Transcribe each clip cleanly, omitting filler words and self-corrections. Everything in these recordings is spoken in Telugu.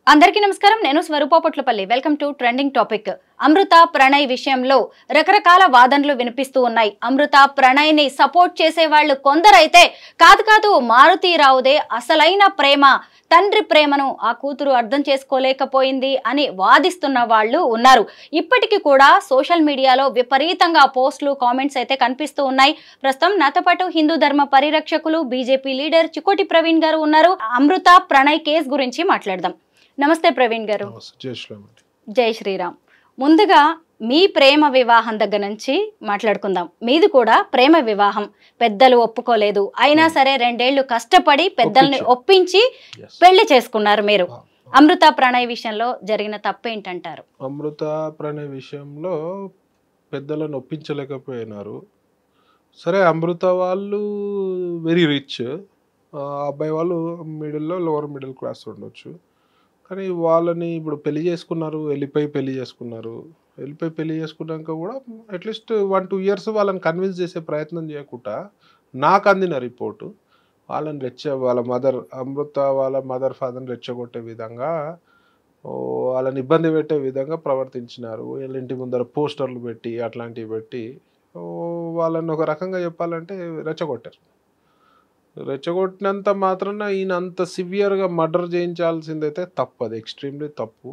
అందరికీ నమస్కారం. నేను Swaroopa Potlapalli. Welcome to trending topic. Amrutha Pranay విషయంలో రకరకాల వాదనలు వినిపిస్తూ ఉన్నాయి. అమృత ప్రణయ్ ని సపోర్ట్ చేసే వాళ్ళు కొందరైతే కాదు మారుతీరావుదే అసలైన ప్రేమ, తండ్రి ప్రేమను ఆ కూతురు అర్థం చేసుకోలేకపోయింది అని వాదిస్తున్న వాళ్ళు ఉన్నారు. ఇప్పటికీ కూడా సోషల్ మీడియాలో విపరీతంగా పోస్టులు, కామెంట్స్ అయితే కనిపిస్తూ ఉన్నాయి. ప్రస్తుతం నాతో పాటు హిందూ ధర్మ పరిరక్షకులు, బీజేపీ లీడర్ చికోటి ప్రవీణ్ గారు ఉన్నారు. అమృత ప్రణయ్ కేసు గురించి మాట్లాడదాం. నమస్తే ప్రవీణ్ గారు. జై శ్రీరామ్. ముందుగా మీ ప్రేమ వివాహం దగ్గర నుంచి మాట్లాడుకుందాం. మీది కూడా ప్రేమ వివాహం, పెద్దలు ఒప్పుకోలేదు, అయినా సరే 2 ఏళ్లు కష్టపడి పెద్దల్ని ఒప్పించి పెళ్లి చేసుకున్నారు మీరు. అమృత ప్రణయ్ విషయంలో జరిగిన తప్పేంటంటారు? అమృత ప్రణయ్ విషయంలో పెద్దలను ఒప్పించలేకపోయినారు. సరే, అమృత వాళ్ళు వెరీ రిచ్, అబ్బాయి వాళ్ళు లోవర్ మిడిల్ క్లాస్ ఉండొచ్చు. కానీ వాళ్ళని ఇప్పుడు పెళ్లి చేసుకున్నారు, వెళ్ళిపోయి పెళ్లి చేసుకున్నాక కూడా అట్లీస్ట్ 1-2 ఇయర్స్ వాళ్ళని కన్విన్స్ చేసే ప్రయత్నం చేయకుండా నాకు అందిన రిపోర్టు వాళ్ళని అమృత వాళ్ళ ఫాదర్ని రెచ్చగొట్టే విధంగా, వాళ్ళని ఇబ్బంది పెట్టే విధంగా ప్రవర్తించినారు. వీళ్ళ ఇంటి ముందర పోస్టర్లు పెట్టి అట్లాంటివి పెట్టి వాళ్ళని ఒక రకంగా చెప్పాలంటే రెచ్చగొట్టినంత మాత్రాన ఈయన అంత సివియర్గా మర్డర్ చేయించాల్సిందైతే తప్పు, అది ఎక్స్ట్రీమ్లీ తప్పు.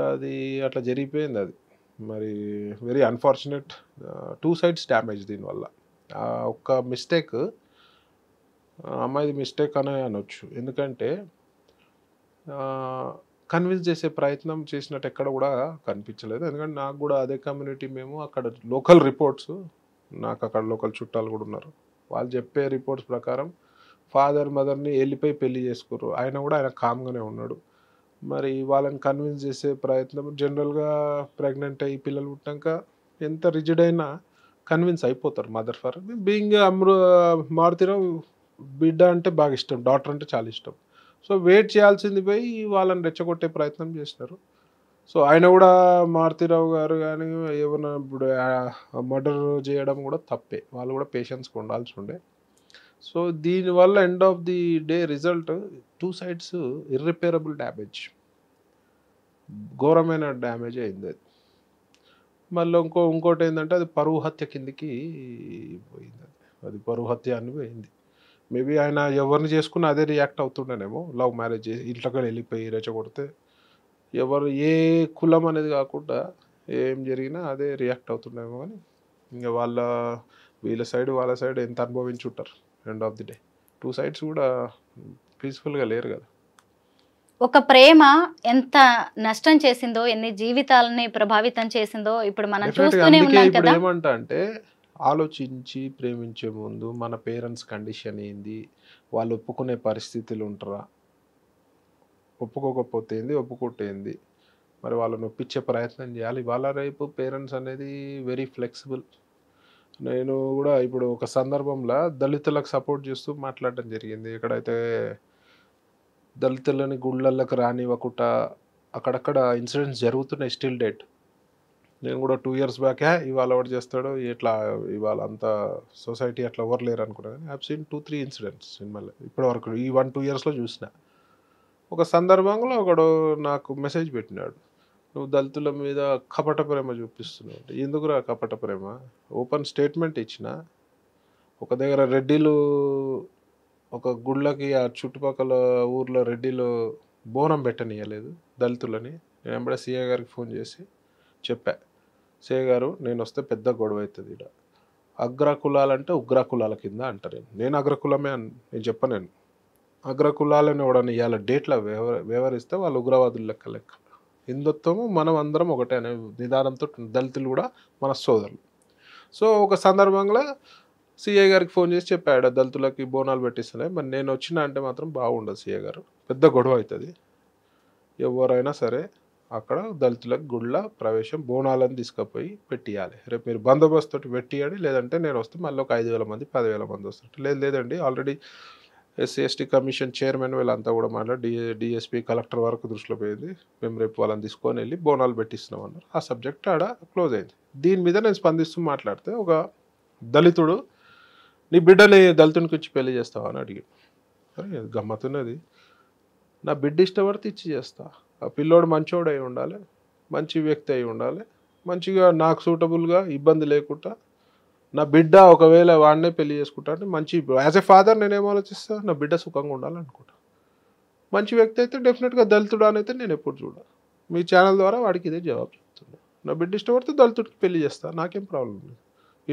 అది అట్లా జరిగిపోయింది. అది మరి వెరీ అన్ఫార్చునేట్. 2 sides డ్యామేజ్ దీనివల్ల. ఒక్క మిస్టేక్, అమ్మాయిది మిస్టేక్ అనే అనొచ్చు. ఎందుకంటే కన్విన్స్ చేసే ప్రయత్నం చేసినట్టు ఎక్కడ కూడా కనిపించలేదు. ఎందుకంటే నాకు కూడా అదే కమ్యూనిటీ, మేము అక్కడ లోకల్ రిపోర్ట్స్, నాకు అక్కడ లోకల్ చుట్టాలు కూడా ఉన్నారు. వాళ్ళు చెప్పే రిపోర్ట్స్ ప్రకారం ఫాదర్ మదర్ని వెళ్ళిపోయి పెళ్లి చేసుకున్నారు. ఆయన కామ్గానే ఉన్నాడు. మరి వాళ్ళని కన్విన్స్ చేసే ప్రయత్నం, జనరల్గా ప్రెగ్నెంట్ అయ్యి పిల్లలు పుట్టాక ఎంత రిజిడ్ అయినా కన్విన్స్ అయిపోతారు మదర్. ఫర్ బీయింగ్ మారుతీరావు బిడ్డ అంటే బాగా ఇష్టం, డాటర్ అంటే చాలా ఇష్టం. సో వెయిట్ చేయాల్సింది పోయి వాళ్ళని రెచ్చగొట్టే ప్రయత్నం చేసినారు. సో ఆయన కూడా, మారుతీరావు గారు కానీ ఏమన్నా ఇప్పుడు మర్డర్ చేయడం కూడా తప్పే. వాళ్ళు కూడా పేషెన్స్గా ఉండాల్సి ఉండే. సో దీనివల్ల end of the day result 2 sides irreparable damage, ఘోరమైన డ్యామేజ్ అయింది. అది మళ్ళీ ఇంకోటి ఏంటంటే అది పరువు హత్య కిందికి పోయింది. అది పరువు హత్య అని పోయింది. మేబీ ఆయన ఎవరిని చేసుకున్నా అదే రియాక్ట్ అవుతుండేనేమో. లవ్ మ్యారేజ్ చేసి ఇంట్లోకి వెళ్ళిపోయి రెచ్చగొడితే ఎవరు ఏ కులం అనేది కాకుండా ఏం జరిగినా అదే రియాక్ట్ అవుతుండేమో. కానీ ఇంకా వీళ్ళ సైడ్ వాళ్ళ సైడ్ ఎంత అనుభవించుంటారు. End of the day 2 sides కూడా పీస్ఫుల్గా లేరు కదా. ఒక ప్రేమ ఎంత నష్టం చేసిందో, ఎన్ని జీవితాలని ప్రభావితం చేసిందో ఇప్పుడు మనం చూస్తూనే ఉన్నాం కదా. ఏమంటా అంటే, ఆలోచించి ప్రేమించే ముందు మన పేరెంట్స్ కండిషన్ ఏంది, వాళ్ళు ఒప్పుకునే పరిస్థితులు ఉంటారా, ఒప్పుకోకపోతే ఏంది, ఒప్పుకుంటే ఏంది, మరి వాళ్ళని ఒప్పించే ప్రయత్నం చేయాలి. ఇవాళ రేపు పేరెంట్స్ అనేది వెరీ ఫ్లెక్సిబుల్. నేను కూడా ఇప్పుడు ఒక సందర్భంలో దళితులకు సపోర్ట్ చేస్తూ మాట్లాడడం జరిగింది. ఎక్కడైతే దళితులని గుళ్ళకి రానివ్వకుండా అక్కడక్కడ ఇన్సిడెంట్స్ జరుగుతున్నాయి స్టిల్ డేట్. నేను కూడా 2 years బ్యాకే ఇవాళ ఎవరు చేస్తాడో ఇట్లా, ఇవాళ అంతా సొసైటీ అట్లా ఎవరు లేరు అనుకున్నాను. ఐ హావ్ సీన్ 2-3 ఇన్సిడెంట్స్ సినిమాలో ఇప్పటివరకు ఈ 1-2 yearsలో చూసిన. ఒక సందర్భంలో ఒకడు నాకు మెసేజ్ పెట్టినాడు, నువ్వు దళితుల మీద కపట ప్రేమ చూపిస్తున్నావు. ఎందుకురా కపట ప్రేమ? ఓపెన్ స్టేట్మెంట్ ఇచ్చిన. ఒక దగ్గర రెడ్డిలు ఒక గుళ్ళకి ఆ చుట్టుపక్కల ఊర్లో రెడ్డిలు బోనం పెట్టనియలేదు దళితులని. నేను వెంబడే సీఏ గారికి ఫోన్ చేసి చెప్పా, సీఏ గారు నేను వస్తే పెద్ద గొడవ అవుతుంది. ఇక్కడ అగ్రకులాలంటే ఉగ్రకులాల కింద అంటారు. నేను అగ్రకులమే అని నేను చెప్పను. నేను అగ్రకులాలని ఎవడని ఇవాళ డేట్లో వ్యవహరిస్తే వాళ్ళు ఉగ్రవాదులు లెక్క. హిందుత్వము మనం అందరం ఒకటే అనే నిదానంతో దళితులు కూడా మన సోదరులు. సో ఒక సందర్భంలో సీఏ గారికి ఫోన్ చేసి చెప్పాడు, దళితులకి బోనాలు పెట్టిస్తున్నాయి, మరి నేను వచ్చినా అంటే మాత్రం బాగుండదు సీఏ గారు, పెద్ద గొడవ అవుతుంది. ఎవరైనా సరే అక్కడ దళితులకు గుళ్ళ ప్రవేశం బోనాలను తీసుకుపోయి పెట్టియాలి. రేపు మీరు బందోబస్తు తోటి పెట్టియాలి, లేదంటే నేను వస్తే మళ్ళీ ఒక 5,000 మంది 10,000 మంది వస్తారు. లేదండి ఆల్రెడీ SC/ST కమిషన్ చైర్మన్ వీళ్ళంతా కూడా మాట్లాడి డిఎస్పీ కలెక్టర్ వరకు దృష్టిలో పోయింది. మేము రేపు వాళ్ళని తీసుకొని వెళ్ళి బోనాలు పెట్టిస్తున్నాం అన్నారు. ఆ సబ్జెక్ట్ ఆడ క్లోజ్ అయింది. దీని మీద నేను స్పందిస్తూ మాట్లాడితే ఒక దళితుడు, నీ బిడ్డని దళితునికి వచ్చి పెళ్లి చేస్తావా అని అడిగాడు. సరే గమ్మత్తున్నది. నా బిడ్డ ఇష్టపడితే ఇచ్చి చేస్తా. ఆ పిల్లోడు మంచోడు అయి ఉండాలి, మంచి వ్యక్తి అయి ఉండాలి, మంచిగా నాకు సూటబుల్గా ఇబ్బంది లేకుండా. నా బిడ్డ ఒకవేళ వాడినే పెళ్లి చేసుకుంటా అంటే మంచి, యాజ్ ఎ ఫాదర్ నేనేం ఆలోచిస్తా, నా బిడ్డ సుఖంగా ఉండాలనుకుంటా. మంచి వ్యక్తి అయితే డెఫినెట్గా దళితుడు అని అయితే నేను ఎప్పుడు చూడ. మీ ఛానల్ ద్వారా వాడికి ఇదే జవాబు చెప్తున్నా. నా బిడ్డ ఇష్టపడితే దళితుడికి పెళ్లి చేస్తా, నాకేం ప్రాబ్లం లేదు.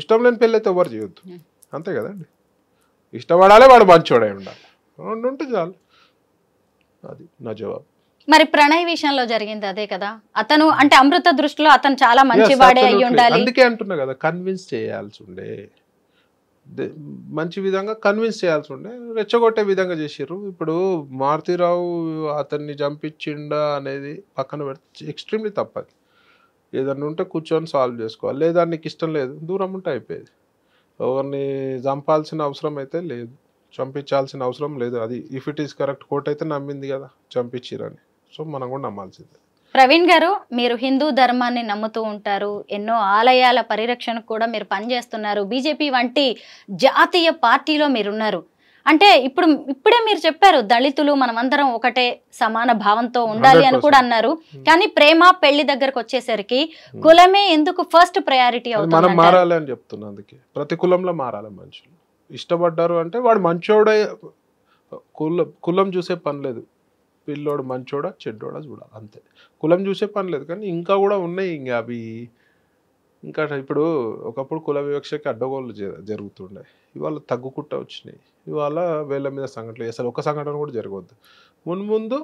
ఇష్టం లేని పెళ్ళి అయితే ఎవరు చేయొద్దు, అంతే కదండి. ఇష్టపడాలి, వాడు మంచోడై ఉండాలి, రెండు ఉంటే చాలు. అది నా జవాబు. మరి ప్రణయ్ విషయంలో జరిగింది అదే కదా. అతను అంటే అమృత దృష్టిలో అతను చాలా మంచివాడే అయి ఉండాలి. అందుకే అంటున్నా కదా, కన్విన్స్ చేయాల్సి ఉండే, మంచి విధంగా కన్విన్స్ చేయాల్సి ఉండే, రెచ్చగొట్టే విధంగా చేసిర్రు. ఇప్పుడు మారుతీరావు అతన్ని చంపించిండా అనేది పక్కన పెడితే ఎక్స్ట్రీమ్లీ తప్పది. ఏదన్నా ఉంటే కూర్చొని సాల్వ్ చేసుకోవాలి, లేదా నీకు ఇష్టం లేదు దూరం ఉంటే అయిపోయేది. ఎవరిని చంపాల్సిన అవసరం అయితే లేదు, చంపించాల్సిన అవసరం లేదు. అది if it is correct, court అయితే నమ్మింది కదా చంపించిరని, సో మనం కూడా నమ్మాల్సిందే. ప్రవీణ్ గారు, మీరు హిందూ ధర్మాన్ని నమ్ముతూ ఉంటారు, ఎన్నో ఆలయాల పరిరక్షణకు కూడా మీరు పనిచేస్తున్నారు, బీజేపీ వంటి జాతీయ పార్టీలో మీరున్నారు. అంటే ఇప్పుడే మీరు చెప్పారు దళితులు మనమందరం ఒకటే సమాన భావంతో ఉండాలి అని కూడా అన్నారు. కానీ ప్రేమ పెళ్లి దగ్గరకు వచ్చేసరికి కులమే ఎందుకు ఫస్ట్ ప్రయారిటీ అవుతుంది? మనం మారాలి అని చెప్తున్నా. అందుకే ప్రతి కులంలో మారాలి మనుషులు. ఇష్టపడ్డారు అంటే వాడు మంచోడే, కులం చూసే పని లేదు. పిల్లోడు మంచోడా చెడ్డోడా చూడాలి, అంతే. కులం చూసే పని లేదు. కానీ ఇంకా కూడా ఉన్నాయి, ఇంకా అవి ఇంకా. ఇప్పుడు ఒకప్పుడు కుల వివక్షకి అడ్డగోళ్ళు జరుగుతుండే, ఇవాళ తగ్గుకుంటూ వచ్చినాయి. ఇవాళ వేళ్ళ మీద సంఘటనలు, అసలు ఒక సంఘటన కూడా జరగవద్దు. ముందు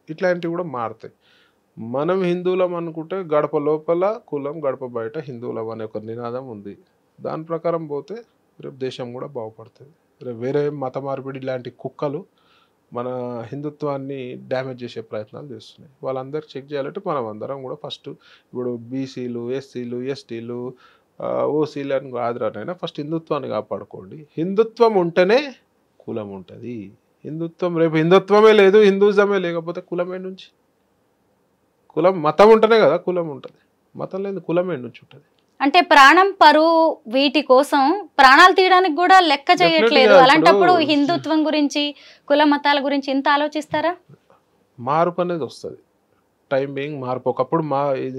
ఇట్లాంటివి కూడా మారుతాయి. మనం హిందువులం అనుకుంటే గడప లోపల కులం, గడప బయట హిందువులం అనే ఒక నినాదం ఉంది. దాని ప్రకారం పోతే రేపు దేశం కూడా బాగుపడుతుంది. రేపు వేరే మత మార్పిడి ఇలాంటి కుక్కలు మన హిందుత్వాన్ని డ్యామేజ్ చేసే ప్రయత్నాలు చేస్తున్నాయి. వాళ్ళందరూ చెక్ చేయాలంటే మనం అందరం కూడా ఫస్ట్, ఇప్పుడు బీసీలు, ఎస్సీలు, ఎస్టీలు, ఓసీలు అని కాదురానైనా ఫస్ట్ హిందుత్వాన్ని కాపాడుకోండి. హిందుత్వం ఉంటేనే కులం ఉంటుంది. రేపు హిందుత్వమే లేదు, హిందూజమే లేకపోతే కులమే నుంచి, కులం మతం ఉంటేనే కదా కులం ఉంటుంది. మతం లేదు కులమే నుంచి ఉంటుంది. అంటే ప్రాణం పరువు వీటి కోసం ప్రాణాలు తీయడానికి కూడా లెక్క చేయట్లేదు. అలాంటప్పుడు హిందుత్వం గురించి, కుల మతాల గురించి ఇంత ఆలోచిస్తారా? మార్పు అనేది వస్తుంది, టైం బీయింగ్ మార్పు. ఒకప్పుడు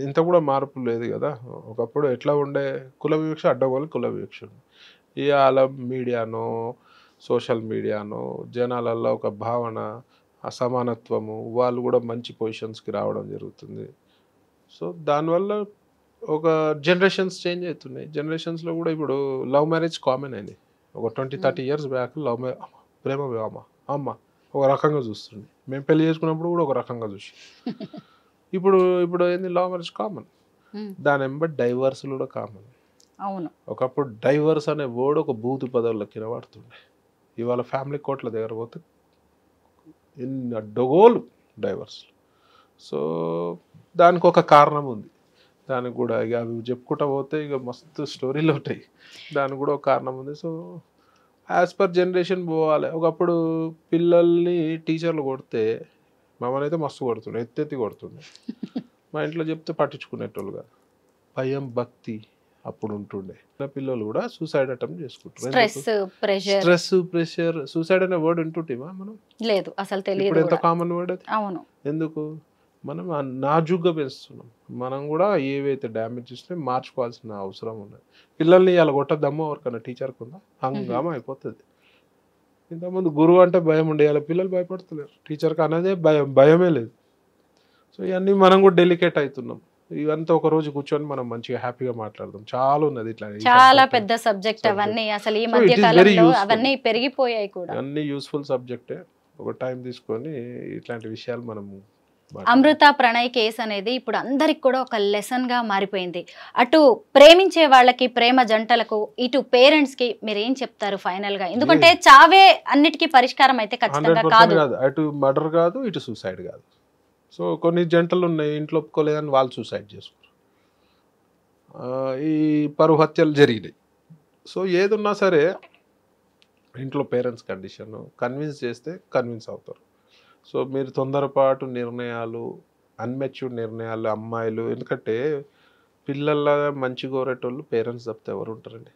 ఇంత కూడా మార్పు లేదు కదా. ఒకప్పుడు ఎట్లా ఉండే, కుల వివక్ష అడ్డగోలు కుల వివక్ష. ఇవాళ మీడియానో సోషల్ మీడియానో జనాలలో ఒక భావన, అసమానత్వము, వాళ్ళు కూడా మంచి పొజిషన్స్కి రావడం జరుగుతుంది. సో దానివల్ల ఒక జనరేషన్స్ చేంజ్ అవుతున్నాయి. జనరేషన్స్లో కూడా ఇప్పుడు లవ్ మ్యారేజ్ కామన్ అయింది. ఒక 20-30 ఇయర్స్ బ్యాక్ ప్రేమ వివాహం అమ్మ ఒక రకంగా చూస్తుంది. మేము పెళ్లి చేసుకున్నప్పుడు కూడా ఒక రకంగా చూసి, ఇప్పుడు ఏంది, లవ్ మ్యారేజ్ కామన్. దాని వెంబడి డైవర్స్ కూడా కామన్. అవును, ఒకప్పుడు డైవర్స్ అనే వర్డ్ ఒక బూతు పదవుల్లో కింద పడుతుండే. ఇవాళ ఫ్యామిలీ కోర్టుల దగ్గర పోతే ఇన్ని అడ్డగోలు డైవర్స్. సో దానికి ఒక కారణం ఉంది. దానికి కూడా ఇక అవి చెప్పుకుంటా పోతే ఇక మస్తు స్టోరీలు ఉంటాయి. దానికి కూడా ఒక కారణం ఉంది. సో యాజ్ పర్ జనరేషన్ పోవాలి. ఒకప్పుడు పిల్లల్ని టీచర్లు కొడితే మమ్మల్ని అయితే మస్తు కొడుతుండే, ఎత్తెత్తి కొడుతుండే. మా ఇంట్లో చెప్తే పట్టించుకునేటోళ్ళు కాదు. భయం భక్తి అప్పుడు ఉంటుండే. పిల్లలు కూడా సూసైడ్ అటెంప్ట్ చేసుకుంటారు. స్ట్రెస్, ప్రెషర్, సూసైడ్ అనే వర్డ్ వింటుంటేమా మనం? లేదు, అసలు తెలియదు. ఇప్పుడు ఎంత కామన్ వర్డ్ అది. అవును. ఎందుకు? మనం నాజుగ్గా పెంచుతున్నాం. మనం కూడా ఏవైతే డ్యామేజ్ చేసినా మార్చుకోవాల్సిన అవసరం ఉన్నది. పిల్లల్ని ఇలా కొట్టద్దమ్మో ఎవరికన్నా టీచర్కి ఉందా? హంగామా అయిపోతుంది. ఇంతకుముందు గురువు అంటే భయం ఉండే, ఇలా పిల్లలు భయపడతలేరు. టీచర్కి అనేది భయమే లేదు. సో ఇవన్నీ మనం కూడా డెలికేట్ అవుతున్నాం. ఇవంతా ఒక రోజు కూర్చొని మనం మంచిగా హ్యాపీగా మాట్లాడదాం. చాలా ఉన్నది ఇట్లా, చాలా పెద్ద సబ్జెక్ట్ అవన్నీ. అసలు ఈ మధ్య కాలంలో అవన్నీ పెరిగిపోయాయి కూడా. అన్ని యూస్ఫుల్ సబ్జెక్టే. ఒక టైం తీసుకొని ఇట్లాంటి విషయాలు మనం. అమృత ప్రణయ్ కేసు అనేది ఇప్పుడు అందరికి కూడా ఒక లెసన్ గా మారిపోయింది. అటు ప్రేమించే వాళ్ళకి, ప్రేమ జంటలకు, ఇటు పేరెంట్స్ కి మీరు ఏం చెప్తారు ఫైనల్ గా? ఎందుకంటే చావే అన్నిటికీ పరిష్కారం అయితే ఖచ్చితంగా కాదు. అటు మర్డర్ కాదు, ఇటు సూసైడ్ కాదు. సో కొన్ని జంటలు ఉన్నాయి ఇంట్లో ఒప్పుకోలేదని వాళ్ళు సూసైడ్ చేసుకోరు. ఈ పరువు హత్యలు జరిగినాయి. సో ఏదున్నా సరే ఇంట్లో పేరెంట్స్ కండిషన్ కన్విన్స్ చేస్తే కన్విన్స్ అవుతారు. సో మీరు తొందరపాటు నిర్ణయాలు, అన్మెచ్యూర్డ్ నిర్ణయాలు అమ్మాయిలు, ఎందుకంటే పిల్లల మంచి కోరేటోళ్ళు పేరెంట్స్ తప్పితే ఎవరు ఉంటారండి?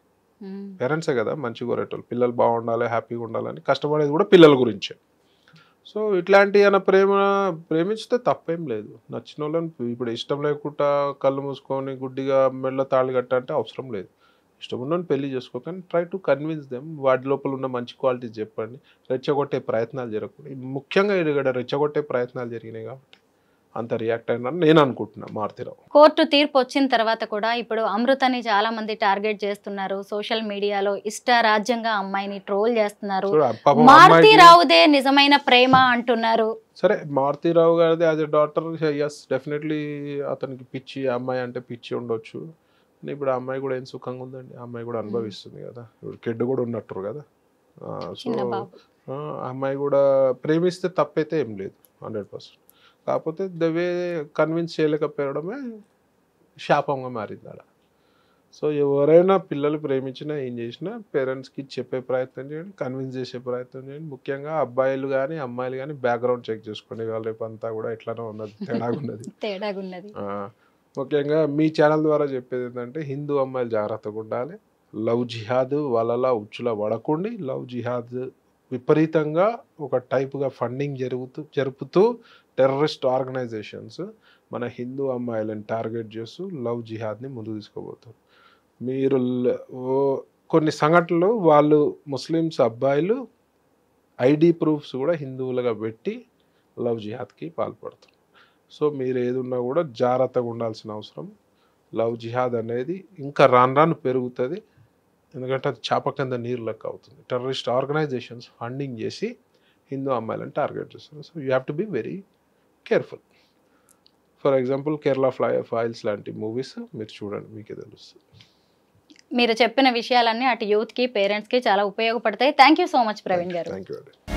పేరెంట్సే కదా మంచి కోరేటోళ్ళు. పిల్లలు బాగుండాలి, హ్యాపీగా ఉండాలని కష్టపడేది కూడా పిల్లల గురించే. సో ఇట్లాంటి అన్న ప్రేమించితే తప్పేం లేదు. నచ్చిన వాళ్ళని ఇప్పుడు ఇష్టం లేకుండా కళ్ళు మూసుకొని గుడ్డిగా మెడలో తాళి కట్టంటే అవసరం లేదు. ఇష్టం ఉన్నోని పెళ్లి చేసుకో, కానీ ట్రై టు కన్విన్స్ దెమ్. వాటి లోపల ఉన్న మంచి క్వాలిటీస్ చెప్పండి. రెచ్చగొట్టే ప్రయత్నాలు జరగకూడదు. ముఖ్యంగా ఇక్కడ రెచ్చగొట్టే ప్రయత్నాలు జరిగినాయి కాబట్టి అంత రియాక్ట్ అయినని నేను అనుకుంటున్నా మారుతిరావు. కోర్టు తీర్పు వచ్చిన తర్వాత కూడా ఇప్పుడు అమృతని చాలా మంది టార్గెట్ చేస్తున్నారు. సోషల్ మీడియాలో ఇష్టారాజ్యంగా అమ్మాయిని ట్రోల్ చేస్తున్నారు. మారుతిరావుదే నిజమైన ప్రేమ అంటున్నారు. సరే, మారుతిరావు గారిది as a daughter, yes definitely అతనికి పిచ్చి, అమ్మాయి అంటే పిచ్చి ఉండొచ్చు. ఇప్పుడు ఆ అమ్మాయి కూడా ఏం సుఖంగా ఉందండి, ఆ అమ్మాయి కూడా అనుభవిస్తుంది కదా. ఇప్పుడు కిడ్ కూడా ఉన్నట్టు కదా. సో అమ్మాయి కూడా ప్రేమిస్తే తప్పైతే ఏం లేదు 100%. కాకపోతే దవే కన్విన్స్ చేయలేకపోవడమే శాపంగా మారింది అలా. సో ఎవరైనా పిల్లలు ప్రేమించినా ఏం చేసినా పేరెంట్స్కి చెప్పే ప్రయత్నం చేయండి, కన్విన్స్ చేసే ప్రయత్నం చేయండి. ముఖ్యంగా అబ్బాయిలు కానీ అమ్మాయిలు కానీ బ్యాక్గ్రౌండ్ చెక్ చేసుకోండి. వాళ్ళ రేపు అంతా కూడా ఎట్లానో ఉన్నది, తేడాగున్నది. ముఖ్యంగా మీ ఛానల్ ద్వారా చెప్పేది ఏంటంటే హిందూ అమ్మాయిలు జాగ్రత్తగా ఉండాలి. లవ్ జిహాద్ వాళ్ళలా ఉచ్చులా పడకండి. లవ్ జిహాద్ విపరీతంగా ఒక టైపుగా ఫండింగ్ జరుపుతూ టెర్రరిస్ట్ ఆర్గనైజేషన్స్ మన హిందూ అమ్మాయిలను టార్గెట్ చేస్తూ లవ్ జిహాద్ని ముందుకు తీసుకోబోతారు. మీరు కొన్ని సంఘటనలు వాళ్ళు ముస్లిమ్స్ అబ్బాయిలు ఐడి ప్రూఫ్స్ కూడా హిందువులుగా పెట్టి లవ్ జిహాద్కి పాల్పడతారు. సో మీరు ఏదున్నా కూడా జాగ్రత్తగా ఉండాల్సిన అవసరం. లవ్ జిహాద్ అనేది ఇంకా రాను పెరుగుతుంది. ఎందుకంటే అది చేప కింద నీరు లెక్క అవుతుంది. టెర్రరిస్ట్ ఆర్గనైజేషన్స్ ఫండింగ్ చేసి హిందూ అమ్మాయిలను టార్గెట్ చేస్తారు. So you have to be very careful. For example Kerala files లాంటి మూవీస్ మీరు చూడండి, మీకే తెలుస్తుంది. మీరు చెప్పిన విషయాలన్నీ అటు యూత్కి పేరెంట్స్కి చాలా ఉపయోగపడతాయి. Thank you so much Praveen garu. Thank you అండి.